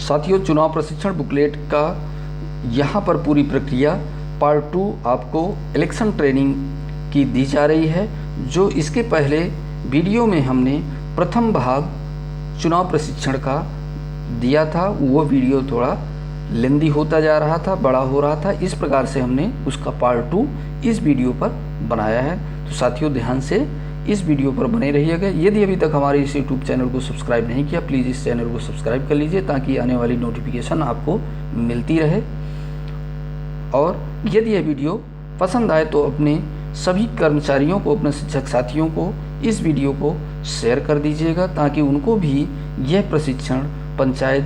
साथियों, चुनाव प्रशिक्षण बुकलेट का यहाँ पर पूरी प्रक्रिया पार्ट 2 आपको इलेक्शन ट्रेनिंग की दी जा रही है। जो इसके पहले वीडियो में हमने प्रथम भाग चुनाव प्रशिक्षण का दिया था, वो वीडियो थोड़ा लेंदी होता जा रहा था, बड़ा हो रहा था। इस प्रकार से हमने उसका पार्ट 2 इस वीडियो पर बनाया है। तो साथियों, ध्यान से इस वीडियो पर बने रहिएगा। यदि अभी तक हमारे इस यूट्यूब चैनल को सब्सक्राइब नहीं किया, प्लीज़ इस चैनल को सब्सक्राइब कर लीजिए ताकि आने वाली नोटिफिकेशन आपको मिलती रहे। और यदि यह वीडियो पसंद आए तो अपने सभी कर्मचारियों को, अपने शिक्षक साथियों को इस वीडियो को शेयर कर दीजिएगा ताकि उनको भी यह प्रशिक्षण पंचायत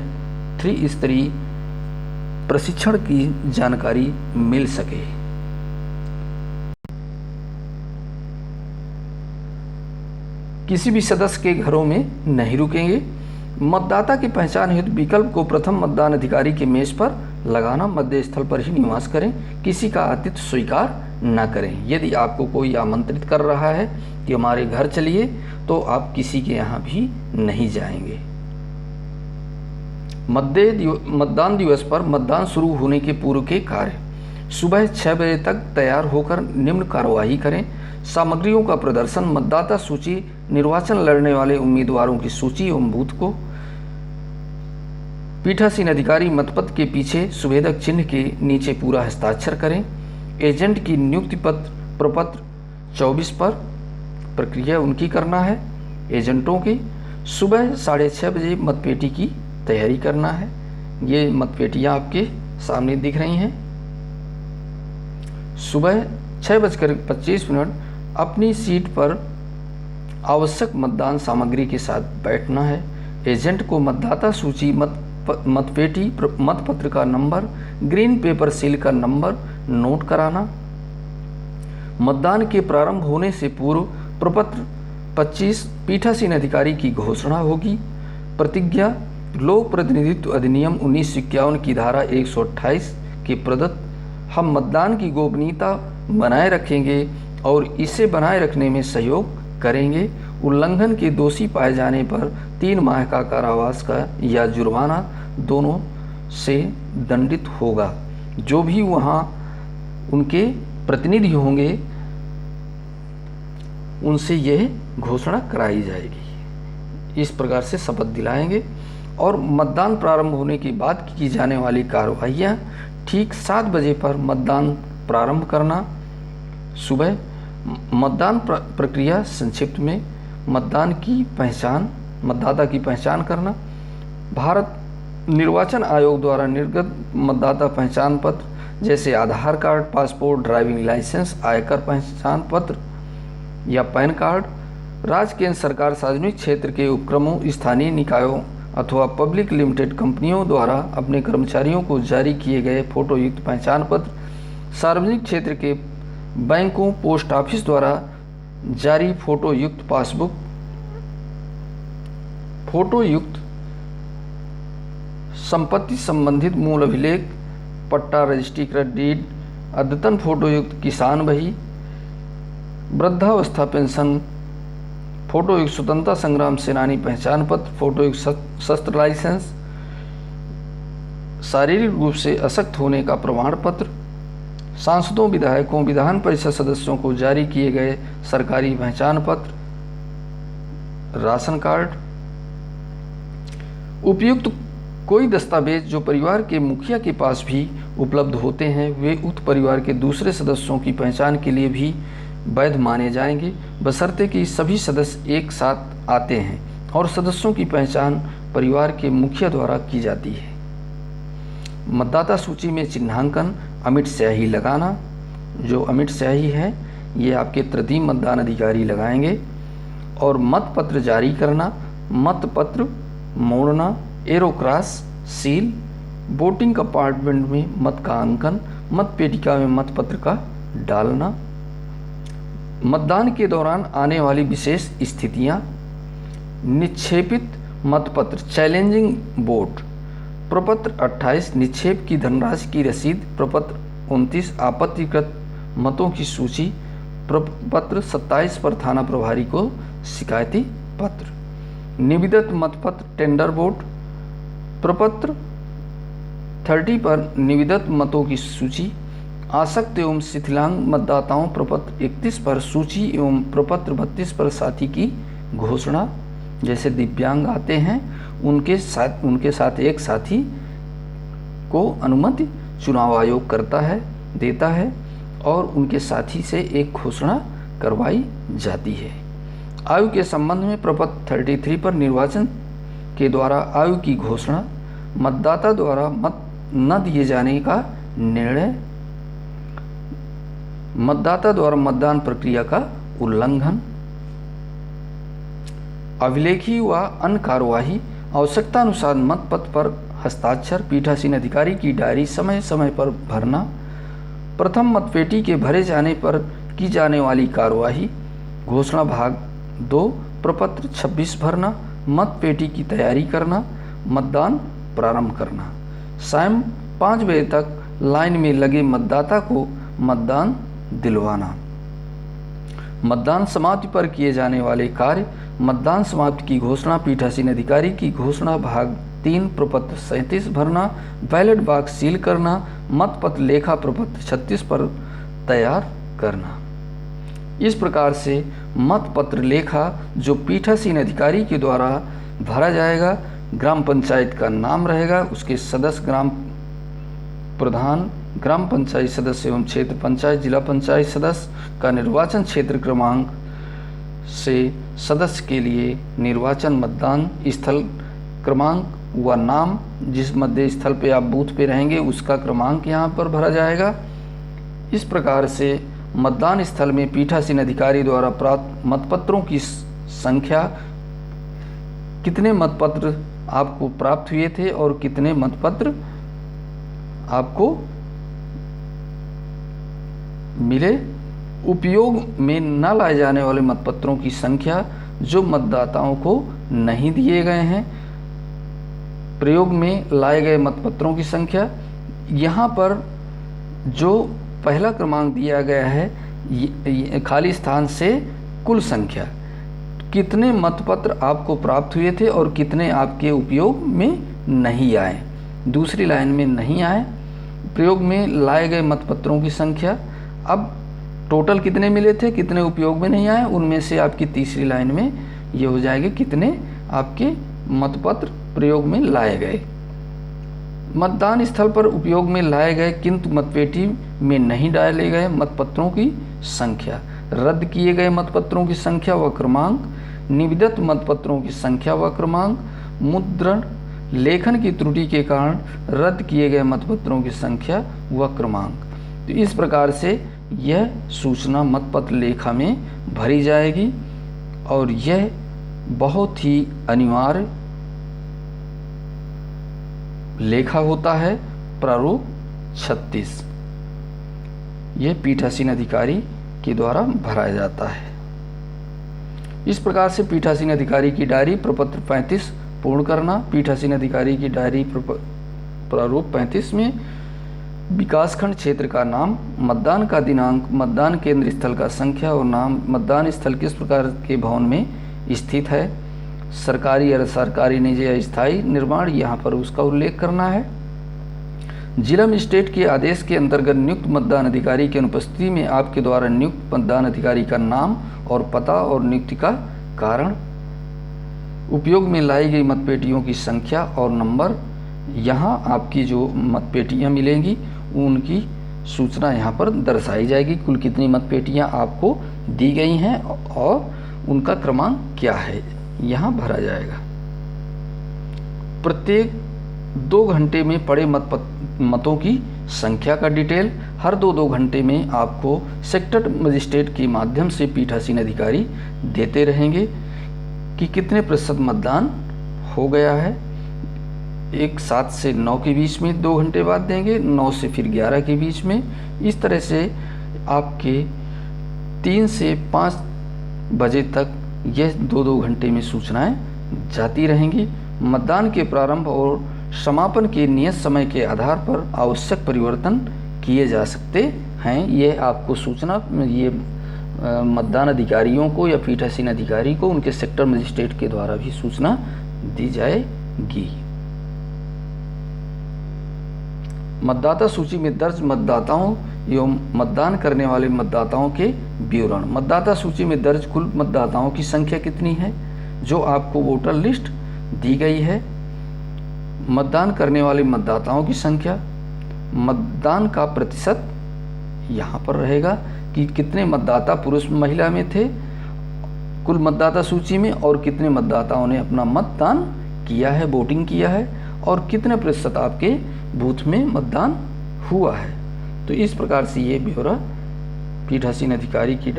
3 स्तरीय प्रशिक्षण की जानकारी मिल सके। किसी भी सदस्य के घरों में नहीं रुकेंगे। मतदाता की पहचान हेतु विकल्प को प्रथम मतदान अधिकारी के मेज पर लगाना। मध्य स्थल पर ही निवास करें। किसी का आतिथ्य स्वीकार न करें। यदि आपको कोई आमंत्रित कर रहा है कि हमारे घर चलिए, तो आप किसी के यहाँ भी नहीं जाएंगे। मतदान दिवस पर मतदान शुरू होने के पूर्व के कार्य: सुबह 6 बजे तक तैयार होकर निम्न कार्यवाही करें। सामग्रियों का प्रदर्शन: मतदाता सूची, निर्वाचन लड़ने वाले उम्मीदवारों की सूची एवं बूथ को। पीठासीन अधिकारी मतपत्र के पीछे सुवेदक चिन्ह के नीचे पूरा हस्ताक्षर करें। एजेंट की नियुक्ति पत्र प्रपत्र 24 पर प्रक्रिया उनकी करना है। एजेंटों की सुबह 6:30 बजे मतपेटी की तैयारी करना है। ये मतपेटियाँ आपके सामने दिख रही हैं। सुबह 6:25 अपनी सीट पर आवश्यक मतदान सामग्री के साथ बैठना है। एजेंट को मतदाता सूची, मतपेटी, मतपत्र का नंबर, ग्रीन पेपर सील का नंबर नोट कराना। मतदान के प्रारंभ होने से पूर्व प्रपत्र 25 पीठासीन अधिकारी की घोषणा होगी। प्रतिज्ञा: लोक प्रतिनिधित्व अधिनियम 1951 की धारा 128 के प्रदत्त हम मतदान की गोपनीयता बनाए रखेंगे और इसे बनाए रखने में सहयोग करेंगे। उल्लंघन के दोषी पाए जाने पर 3 माह का कारावास का या जुर्माना दोनों से दंडित होगा। जो भी वहाँ उनके प्रतिनिधि होंगे उनसे यह घोषणा कराई जाएगी। इस प्रकार से शपथ दिलाएंगे। और मतदान प्रारंभ होने के बाद की जाने वाली कार्रवाइयाँ: ठीक 7 बजे पर मतदान प्रारंभ करना। सुबह मतदान प्रक्रिया संक्षिप्त में: मतदान की पहचान, मतदाता की पहचान करना। भारत निर्वाचन आयोग द्वारा निर्गत मतदाता पहचान पत्र जैसे आधार कार्ड, पासपोर्ट, ड्राइविंग लाइसेंस, आयकर पहचान पत्र या पैन कार्ड। राज्य केंद्र सरकार, सार्वजनिक क्षेत्र के उपक्रमों, स्थानीय निकायों अथवा पब्लिक लिमिटेड कंपनियों द्वारा अपने कर्मचारियों को जारी किए गए फोटोयुक्त पहचान पत्र। सार्वजनिक क्षेत्र के बैंकों, पोस्ट ऑफिस द्वारा जारी फोटोयुक्त पासबुक, फोटोयुक्त संपत्ति संबंधित मूल अभिलेख, पट्टा, रजिस्ट्रीकृत डीड, अद्यतन फोटोयुक्त किसान बही, वृद्धावस्था पेंशन, फोटोयुक्त स्वतंत्रता संग्राम सेनानी पहचान पत्र, फोटोयुक्त शस्त्र लाइसेंस, शारीरिक रूप से अशक्त होने का प्रमाण पत्र। सांसदों, विधायकों, विधान परिषद सदस्यों को जारी किए गए सरकारी पहचान पत्र, राशन कार्ड। उपयुक्त कोई दस्तावेज जो परिवार के मुखिया के पास भी उपलब्ध होते हैं, वे उक्त परिवार के दूसरे सदस्यों की पहचान के लिए भी वैध माने जाएंगे, बशर्ते कि सभी सदस्य एक साथ आते हैं और सदस्यों की पहचान परिवार के मुखिया द्वारा की जाती है। मतदाता सूची में चिन्हांकन, अमिट स्याही लगाना। जो अमिट स्याही है ये आपके तृतीय मतदान अधिकारी लगाएंगे। और मतपत्र जारी करना, मतपत्र मोड़ना, arrow cross, seal, voting compartment में मत का अंकन, मतपेटिका में मतपत्र का डालना। मतदान के दौरान आने वाली विशेष स्थितियां: निक्षेपित मतपत्र, चैलेंजिंग वोट, प्रपत्र 28 निक्षेप की धनराशि की रसीद, प्रपत्र 29 आपत्तिकृत मतों की सूची, प्रपत्र 27 पर थाना प्रभारी को शिकायती पत्र। निविदत मतपत्र, टेंडर वोट, प्रपत्र 30 पर निविदत मतों की सूची, आसक्त एवं शिथिलांग मतदाताओं प्रपत्र 31 पर सूची एवं प्रपत्र 32 पर साथी की घोषणा। जैसे दिव्यांग आते हैं उनके साथ एक साथी को अनुमति चुनाव आयोग देता है और उनके साथी से एक घोषणा करवाई जाती है। आयु के संबंध में प्रपत्र 33 पर निर्वाचन के द्वारा आयु की घोषणा, मतदाता द्वारा मत न दिए जाने का निर्णय, मतदाता द्वारा मतदान प्रक्रिया का उल्लंघन, अभिलेखी व अन्य कार्यवाही, आवश्यकता अनुसार मतपत्र पर हस्ताक्षर, पीठासीन अधिकारी की डायरी समय समय पर भरना, प्रथम मतपेटी के भरे जाने पर की जाने वाली कार्यवाही, घोषणा भाग 2 प्रपत्र 26 भरना, मतपेटी की तैयारी करना, मतदान प्रारंभ करना, शाम 5 बजे तक लाइन में लगे मतदाता को मतदान दिलवाना, मतदान समाप्ति पर किए जाने वाले कार्य, मतदान समाप्ति की घोषणा, पीठासीन अधिकारी की घोषणा भाग 3 प्रपत्र 37 भरना, बैलेट बॉक्स सील करना, मतपत्र लेखा प्रपत्र 36 पर तैयार करना। इस प्रकार से मतपत्र लेखा जो पीठासीन अधिकारी के द्वारा भरा जाएगा, ग्राम पंचायत का नाम रहेगा, उसके सदस्य ग्राम प्रधान, ग्राम पंचायत सदस्य एवं क्षेत्र पंचायत, जिला पंचायत सदस्य का निर्वाचन क्षेत्र क्रमांक से सदस्य के लिए निर्वाचन मतदान स्थल क्रमांक व नाम, जिस मतदेय स्थल पे आप बूथ पे रहेंगे उसका क्रमांक यहाँ पर भरा जाएगा। इस प्रकार से मतदान स्थल में पीठासीन अधिकारी द्वारा प्राप्त मतपत्रों की संख्या, कितने मतपत्र आपको प्राप्त हुए थे और कितने मतपत्र आपको मिले, उपयोग में न लाए जाने वाले मतपत्रों की संख्या जो मतदाताओं को नहीं दिए गए हैं, प्रयोग में लाए गए मतपत्रों की संख्या, यहाँ पर जो पहला क्रमांक दिया गया है खाली स्थान से कुल संख्या, कितने मतपत्र आपको प्राप्त हुए थे और कितने आपके उपयोग में नहीं आए, दूसरी लाइन में नहीं आए, प्रयोग में लाए गए मतपत्रों की संख्या, अब टोटल कितने मिले थे, कितने उपयोग में नहीं आए, उनमें से आपकी तीसरी लाइन में ये हो जाएगी कितने आपके मतपत्र प्रयोग में लाए गए। मतदान स्थल पर उपयोग में लाए गए किंतु मतपेटी में नहीं डाले गए मतपत्रों की संख्या, रद्द किए गए मतपत्रों की संख्या व क्रमांक, निविदत मतपत्रों की संख्या व क्रमांक, मुद्रण लेखन की त्रुटि के कारण रद्द किए गए मतपत्रों की संख्या व क्रमांक। तो इस प्रकार से यह सूचना मतपत्र लेखा में भरी जाएगी और यह बहुत ही अनिवार्य लेखा होता है। प्रारूप 36 यह पीठासीन अधिकारी के द्वारा भरा जाता है। इस प्रकार से पीठासीन अधिकारी की डायरी प्रपत्र 35 पूर्ण करना। पीठासीन अधिकारी की डायरी प्रारूप 35 में विकासखंड क्षेत्र का नाम, मतदान का दिनांक, मतदान केंद्र स्थल का संख्या और नाम, मतदान स्थल किस प्रकार के भवन में स्थित है, सरकारी या सरकारी निजी या स्थायी निर्माण, यहाँ पर उसका उल्लेख करना है। जिला मजिस्ट्रेट के आदेश के अंतर्गत नियुक्त मतदान अधिकारी की अनुपस्थिति में आपके द्वारा नियुक्त मतदान अधिकारी का नाम और पता और नियुक्ति का कारण, उपयोग में लाई गई मतपेटियों की संख्या और नंबर, यहाँ आपकी जो मतपेटियाँ मिलेंगी उनकी सूचना यहाँ पर दर्शाई जाएगी। कुल कितनी मतपेटियाँ आपको दी गई हैं और उनका क्रमांक क्या है, यहाँ भरा जाएगा। प्रत्येक 2 घंटे में पड़े मतों की संख्या का डिटेल हर 2 घंटे में आपको सेक्टर मजिस्ट्रेट के माध्यम से पीठासीन अधिकारी देते रहेंगे कि कितने प्रतिशत मतदान हो गया है। एक 7 से 9 के बीच में 2 घंटे बाद देंगे, 9 से फिर 11 के बीच में। इस तरह से आपके 3 से 5 बजे तक यह 2 घंटे में सूचनाएं जाती रहेंगी। मतदान के प्रारंभ और समापन के नियत समय के आधार पर आवश्यक परिवर्तन किए जा सकते हैं। ये आपको सूचना ये मतदान अधिकारियों को या पीठासीन अधिकारी को उनके सेक्टर मजिस्ट्रेट के द्वारा भी सूचना दी जाएगी। मतदाता सूची में दर्ज मतदाताओं एवं मतदान करने वाले मतदाताओं के विवरण। मतदाता सूची में दर्ज कुल मतदाताओं की संख्या कितनी है, जो आपको वोटर लिस्ट दी गई है। मतदान करने वाले मतदाताओं की संख्या, मतदान का प्रतिशत यहाँ पर रहेगा कि कितने मतदाता पुरुष महिला में थे कुल मतदाता सूची में, और कितने मतदाताओं ने अपना मतदान किया है, वोटिंग किया है, और कितने प्रतिशत आपके बूथ में मतदान हुआ है। तो इस प्रकार से ये ब्यौरा पीठासीन अधिकारी की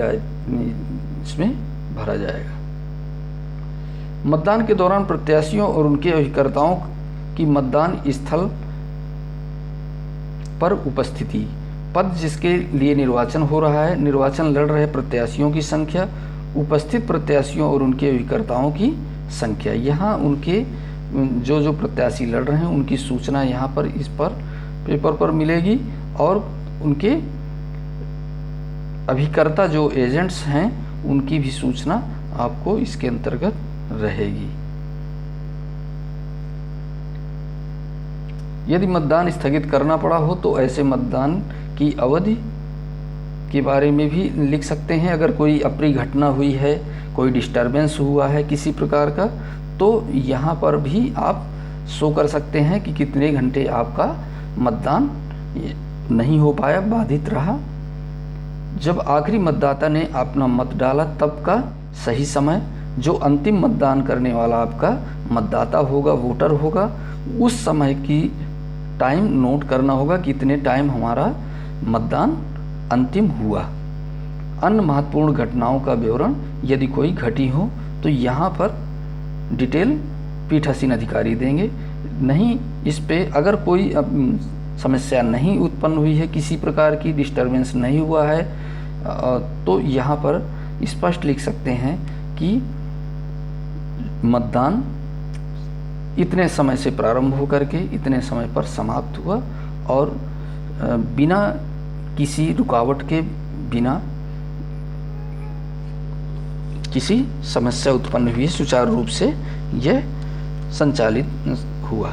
इसमें भरा जाएगा। मतदान के दौरान प्रत्याशियों और उनके अभिकर्ताओं की मतदान स्थल पर उपस्थिति, पद जिसके लिए निर्वाचन हो रहा है, निर्वाचन लड़ रहे प्रत्याशियों की संख्या, उपस्थित प्रत्याशियों और उनके अभिकर्ताओं की संख्या। यहाँ उनके जो प्रत्याशी लड़ रहे हैं उनकी सूचना यहाँ पर इस पर पेपर पर मिलेगी, और उनके अभिकर्ता जो एजेंट्स हैं उनकी भी सूचना आपको इसके अंतर्गत रहेगी। यदि मतदान स्थगित करना पड़ा हो तो ऐसे मतदान की अवधि के बारे में भी लिख सकते हैं। अगर कोई अप्रिय घटना हुई है, कोई डिस्टरबेंस हुआ है किसी प्रकार का, तो यहाँ पर भी आप शो कर सकते हैं कि कितने घंटे आपका मतदान नहीं हो पाया, बाधित रहा। जब आखिरी मतदाता ने अपना मत डाला तब का सही समय, जो अंतिम मतदान करने वाला आपका मतदाता होगा, वोटर होगा, उस समय की टाइम नोट करना होगा, कितने टाइम हमारा मतदान अंतिम हुआ। अन्य महत्वपूर्ण घटनाओं का विवरण यदि कोई घटी हो तो यहाँ पर डिटेल पीठासीन अधिकारी देंगे। नहीं, इस पे अगर कोई समस्या नहीं उत्पन्न हुई है, किसी प्रकार की डिस्टरबेंस नहीं हुआ है, तो यहाँ पर स्पष्ट लिख सकते हैं कि मतदान इतने समय से प्रारंभ होकर के इतने समय पर समाप्त हुआ, और बिना किसी रुकावट के, बिना किसी समस्या उत्पन्न हुई, सुचारू रूप से यह संचालित हुआ।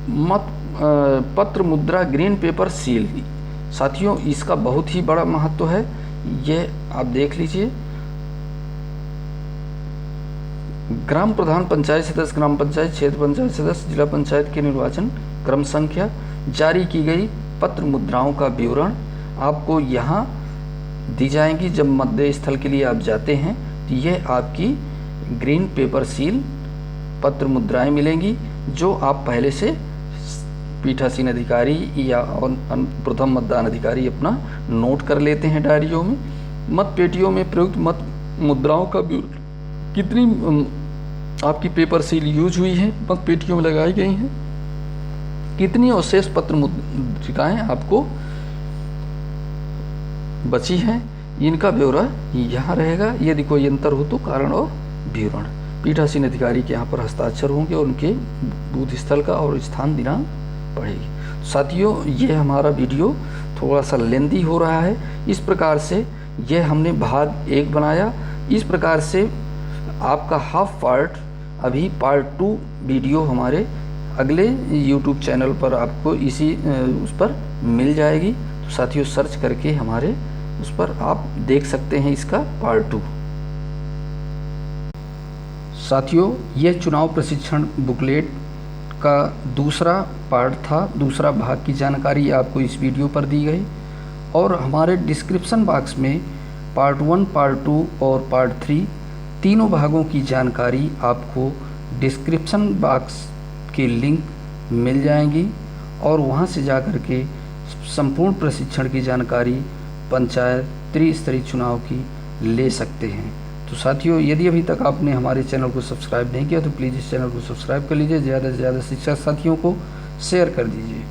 मत पत्र मुद्रा ग्रीन पेपर सील, साथियों इसका बहुत ही बड़ा महत्व है। ये आप देख लीजिए, ग्राम प्रधान, पंचायत सदस्य, ग्राम पंचायत, क्षेत्र पंचायत सदस्य, जिला पंचायत के निर्वाचन क्रम संख्या, जारी की गई पत्र मुद्राओं का विवरण आपको यहाँ दी जाएंगी। जब मतदेय स्थल के लिए आप जाते हैं तो यह आपकी ग्रीन पेपर सील पत्र मुद्राएं मिलेंगी, जो आप पहले से पीठासीन अधिकारी या प्रथम मतदान अधिकारी अपना नोट कर लेते हैं डायरियों में। मत पेटियों में प्रयुक्त मत मुद्राओं का विवरण, कितनी आपकी पेपर सील यूज हुई है, मत पेटियों में लगाई गई हैं, कितनी अवशेष पत्र मुद्रिकाएं आपको बची हैं, इनका ब्यौरा यहाँ रहेगा। यदि कोई अंतर हो तो कारण और विवरण पीठासीन अधिकारी के यहाँ पर हस्ताक्षर होंगे और उनके बूथ स्थल का और स्थान दिनांक पड़ेगी। साथियों, ये हमारा वीडियो थोड़ा सा लेंदी हो रहा है, इस प्रकार से यह हमने भाग 1 बनाया। इस प्रकार से आपका हाफ पार्ट, अभी पार्ट 2 वीडियो हमारे अगले YouTube चैनल पर आपको इसी उस पर मिल जाएगी। तो साथियों, सर्च करके हमारे उस पर आप देख सकते हैं इसका पार्ट 2। साथियों, यह चुनाव प्रशिक्षण बुकलेट का दूसरा पार्ट था, दूसरा भाग की जानकारी आपको इस वीडियो पर दी गई, और हमारे डिस्क्रिप्शन बॉक्स में पार्ट 1, पार्ट 2 और पार्ट 3 तीनों भागों की जानकारी आपको डिस्क्रिप्शन बॉक्स के लिंक मिल जाएंगी, और वहां से जाकर के संपूर्ण प्रशिक्षण की जानकारी पंचायत त्रिस्तरीय चुनाव की ले सकते हैं। तो साथियों, यदि अभी तक आपने हमारे चैनल को सब्सक्राइब नहीं किया तो प्लीज़ इस चैनल को सब्सक्राइब कर लीजिए, ज़्यादा से ज़्यादा शिक्षक साथियों को शेयर कर दीजिए।